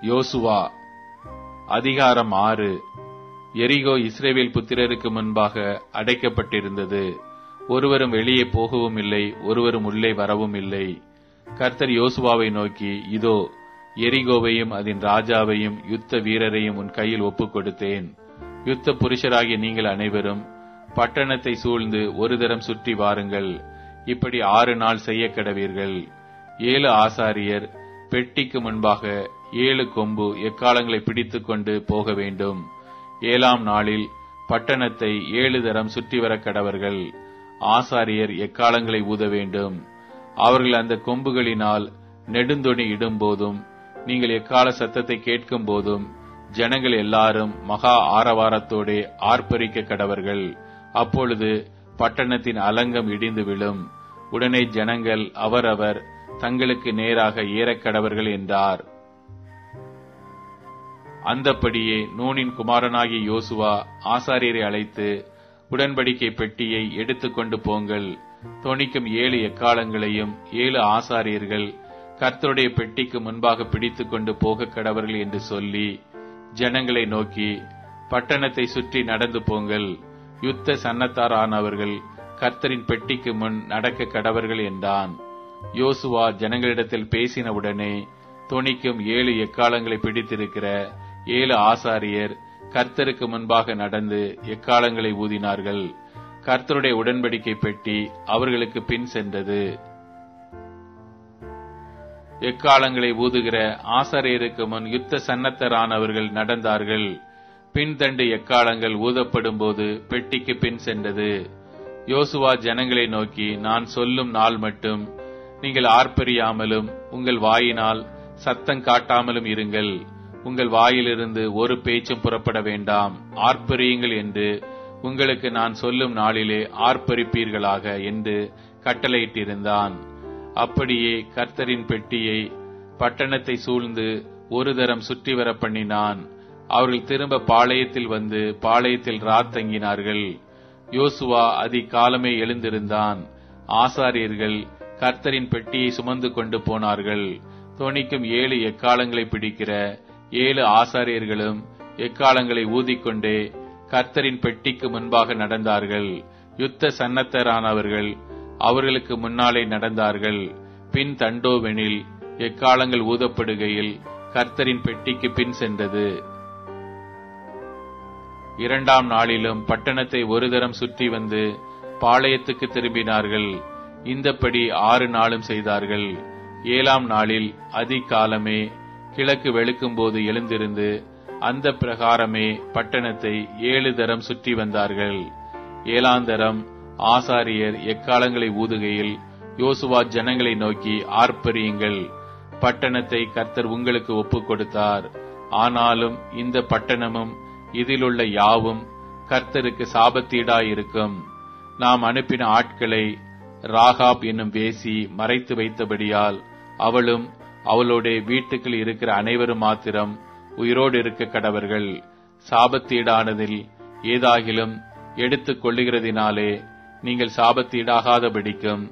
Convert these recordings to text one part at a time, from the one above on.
யோசுவா அதிகாரம் 6. எரிகோ இஸ்ரவேல் புத்திரருக்கு முன்பாக அடைக்கப்பட்டிருந்தது. ஒருவரும் வெளியே போகவும் இல்லை, ஒருவரும் உள்ளே வரவும் இல்லை. கர்த்தர் யோசுவாவை நோக்கி, இதோ எரிகோவையும் அதன் ராஜாவையும் யுத்த வீரரையும் உன் கையில் ஒப்புக் கொடுத்தேன். யுத்த புருஷராகிய நீங்கள் அனைவரும் பட்டணத்தை சூழ்ந்து ஒரு தரம் சுற்றி வாருங்கள். இப்படி 6 நாள் செய்ய கடவீர்கள். 7 ஆசாரியர் பெட்டிக்கு முன்பாக 7 கொம்பு எக்காளங்களை பிடித்துக் கொண்டு போக வேண்டும். 7ஆம் நாளில் பட்டணத்தை 7 தரம் சுற்றி வர கடவர்கள். ஆசாரியர் எக்காளங்களை ஊத வேண்டும். அவர்கள் அந்த கொம்புகளினால் நெடுந்தொணி இடும் போதும் நீங்கள் எக்கால சத்தத்தை கேட்கும் போதும் ஜனங்கள் எல்லாரும் மகா ஆரவாரத்தோடே ஆர்ப்பரிக்க கடவர்கள். அப்பொழுது பட்டணத்தின் அலங்கம் இடிந்து விழும். உடனே ஜனங்கள் அவரவர் தங்களுக்கு நேராக ஏறக்கடவர்கள் என்றார். அந்தப்படியே நூனின் குமாரனாகிய யோசுவா ஆசாரியரை அழைத்து, உடன்படிக்கை பெட்டியை எடுத்துக்கொண்டு போங்கள். தொனிக்கும் 7 எக்காளங்களையும் 7 ஆசாரியர்கள் கர்த்தருடைய பெட்டிக்கு முன்பாக பிடித்துக் கொண்டு போக கடவர்கள் என்று சொல்லி ஜனங்களை நோக்கி, பட்டணத்தை சுற்றி நடந்து போங்கள். யுத்த சன்னத்தாரானவர்கள் கர்த்தரின் பெட்டிக்கு முன் நடக்க கடவர்கள் என்றான். யோசுவா ஜனங்களிடத்தில் பேசினவுடனே தொனிக்கும் 7 எக்காளங்களை பிடித்திருக்கிற 7 ஆசாரியர் கர்த்தருக்கு முன்பாக நடந்து எக்காளங்களை ஊதினார்கள். கர்த்தருடைய உடன்படிக்கை பெட்டி அவர்களுக்கு பின் சென்றது. எக்காளங்களை ஊதுகிற ஆசாரியருக்கு முன் யுத்த சன்னத்தரானவர்கள் நடந்தார்கள். பின்தண்டு எக்காளங்கள் ஊதப்படும் போது பெட்டிக்கு பின் சென்றது. யோசுவா ஜனங்களை நோக்கி, நான் சொல்லும் நாள் மட்டும் நீங்கள் ஆர்ப்பரியாமலும் உங்கள் வாயினால் சத்தம் காட்டாமலும் இருங்கள். உங்கள் வாயிலிருந்து ஒரு பேச்சும் புறப்பட வேண்டாம். ஆர்ப்பரியுங்கள் என்று உங்களுக்கு நான் சொல்லும் நாளிலே ஆர்ப்பரிப்பீர்களாக என்று கட்டளையிட்டிருந்தான். அப்படியே கர்த்தரின் பெட்டியை பட்டணத்தை சூழ்ந்து ஒரு தரம் சுற்றி வர பண்ணினான். அவர்கள் திரும்ப பாளையத்தில் வந்து பாளையத்தில் தங்கினார்கள். யோசுவா அதிகாலமே எழுந்திருந்தான். ஆசாரியர்கள் கர்த்தரின் பெட்டியை சுமந்து கொண்டு போனார்கள். தொனிக்கும் 7 எக்காளங்களை பிடிக்கிற 7 ஆசாரியர்களும் எக்காளங்களை ஊதிக்கொண்டே கர்த்தரின் பெட்டிக்கு முன்பாக நடந்தார்கள். யுத்த சன்னத்தரானவர்கள் அவர்களுக்கு முன்னாலே நடந்தார்கள். பின் தண்டோவெனில் எக்காளங்கள் ஊதப்படுகையில் கர்த்தரின் பெட்டிக்கு பின் சென்றது. 2ஆம் நாளிலும் பட்டணத்தை ஒரு தரம் சுற்றி வந்து பாளையத்துக்கு திரும்பினார்கள். இந்தப்படி 6 நாளும் செய்தார்கள். 7ஆம் நாளில் அதிகாலமே கிழக்கு வெளுக்கும் போது எழுந்திருந்து அந்த பிரகாரமே பட்டணத்தை 7 தரம் சுற்றி வந்தார்கள். 7ஆம் தரம் ஆசாரியர் எக்காளங்களை ஊதுகையில் யோசுவா ஜனங்களை நோக்கி, ஆர்ப்பரியுங்கள். பட்டணத்தை கர்த்தர் உங்களுக்கு ஒப்புக் கொடுத்தார். ஆனாலும் இந்த பட்டணமும் இதிலுள்ள யாவும் கர்த்தருக்கு சாபத்தீடாயிருக்கும். நாம் அனுப்பின ஆட்களை ராகாப் என்னும் வேசி மறைத்து வைத்தபடியால் அவளும் அவளுடைய வீட்டுக்குள் இருக்கிற அனைவரும் மாத்திரம் உயிரோடு இருக்க கடவர்கள். சாபத்தீடானதில் ஏதாகிலும் எடுத்துக் கொள்ளுகிறதினாலே நீங்கள் சாபத்தீடாகாதபடிக்கும்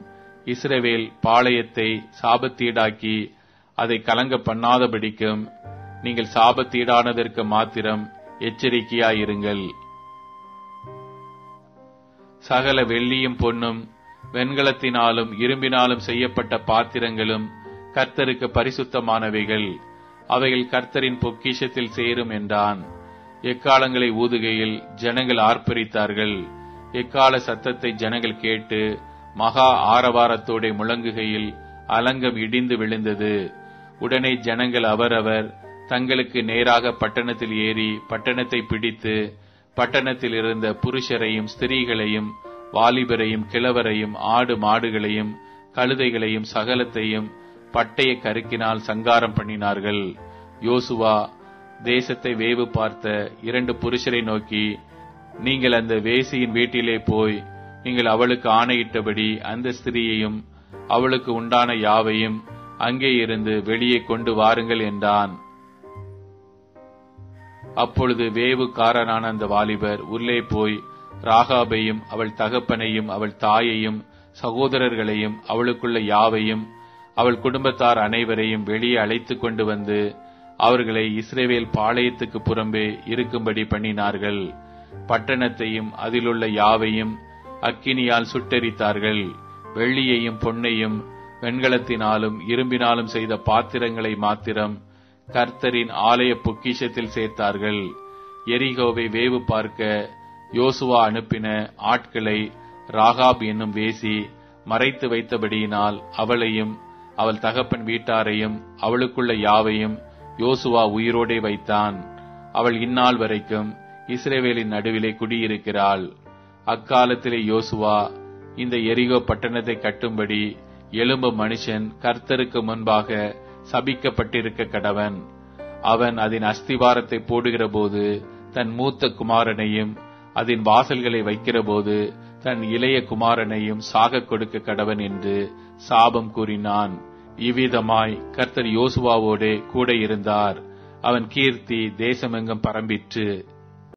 இஸ்ரவேல் பாளையத்தை சாபத்தீடாக்கி அதை கலங்க பண்ணாதபடிக்கும் நீங்கள் சாபத்தீடானதற்கு மாத்திரம் எச்சரிக்கையாயிருங்கள். சகல வெள்ளியும் பொன்னும் வெண்கலத்தினாலும் இரும்பினாலும் செய்யப்பட்ட பாத்திரங்களும் கர்த்தருக்கு பரிசுத்தமானவைகள். அவைகள் கர்த்தரின் பொக்கிஷத்தில் சேரும் என்றான். எக்காளங்களை ஊதுகையில் ஜனங்கள் ஆர்ப்பரித்தார்கள். எக்கால சத்தத்தை ஜனங்கள் கேட்டு மகா ஆரவாரத்தோടെ முழங்குகையில் அலங்கம் இடிந்து விழுந்தது. உடனே ஜனங்கள் அவரவர் தங்களுக்கு நேராக பட்டணத்தில் ஏறி பட்டணத்தை பிடித்து பட்டணத்தில் இருந்த புருஷரையும் ஸ்திரீகளையும் வாலிபரையும் கிழவரையும் ஆடு மாடுகளையும் கழுதைகளையும் சகலத்தையும் பட்டய கருக்கினால் சங்காரம் பண்ணினார்கள். யோசுவா தேசத்தை வேவு பார்த்த 2 புருஷரை நோக்கி, நீங்கள் அந்த வேசியின் வீட்டிலே போய் நீங்கள் அவளுக்கு ஆணையிட்டபடி அந்த ஸ்திரீயையும் அவளுக்கு உண்டான யாவையும் அங்கே இருந்து வெளியே கொண்டு வாருங்கள் என்றான். அப்பொழுது வேவுக்காரனான அந்த வாலிபர் உள்ளே போய் ராகாபையும் அவள் தகப்பனையும் அவள் தாயையும் சகோதரர்களையும் அவளுக்குள்ள யாவையும் அவள் குடும்பத்தார் அனைவரையும் வெளியே அழைத்து கொண்டு வந்து அவர்களை இஸ்ரவேல் பாளையத்துக்கு புறம்பே இருக்கும்படி பண்ணினார்கள். பட்டணத்தையும் அதிலுள்ள யாவையும் அக்கினியால் சுட்டெரித்தார்கள். வெள்ளியையும் பொன்னையும் வெண்கலத்தினாலும் இரும்பினாலும் செய்த பாத்திரங்களை மாத்திரம் கர்த்தரின் ஆலய பொக்கிஷத்தில் சேர்த்தார்கள். எரிகோவை வேவு பார்க்க யோசுவா அனுப்பின ஆட்களை ராகாப் என்னும் வேசி மறைத்து வைத்தபடியினால் அவளையும் அவள் தகப்பன் வீட்டாரையும் அவளுக்குள்ள யாவையும் யோசுவா உயிரோடே வைத்தான். அவள் இந்நாள் வரைக்கும் இஸ்ரவேலின் நடுவிலே குடியிருக்கிறாள். அக்காலத்திலே யோசுவா இந்த எரிகோ பட்டணத்தை கட்டும்படி எழும்பும் மனுஷன் கர்த்தருக்கு முன்பாக சபிக்கப்பட்டிருக்க கடவன். அவன் அதன் அஸ்திவாரத்தை போடுகிற போது தன் மூத்த குமாரனையும் அதன் வாசல்களை வைக்கிற போது தன் இளைய குமாரனையும் சாக கொடுக்க கடவன் என்று சாபம் கூறினான். இவ்விதமாய் கர்த்தர் யோசுவாவோடே கூட இருந்தார். அவன் கீர்த்தி தேசமெங்கும் பரம்பிற்று.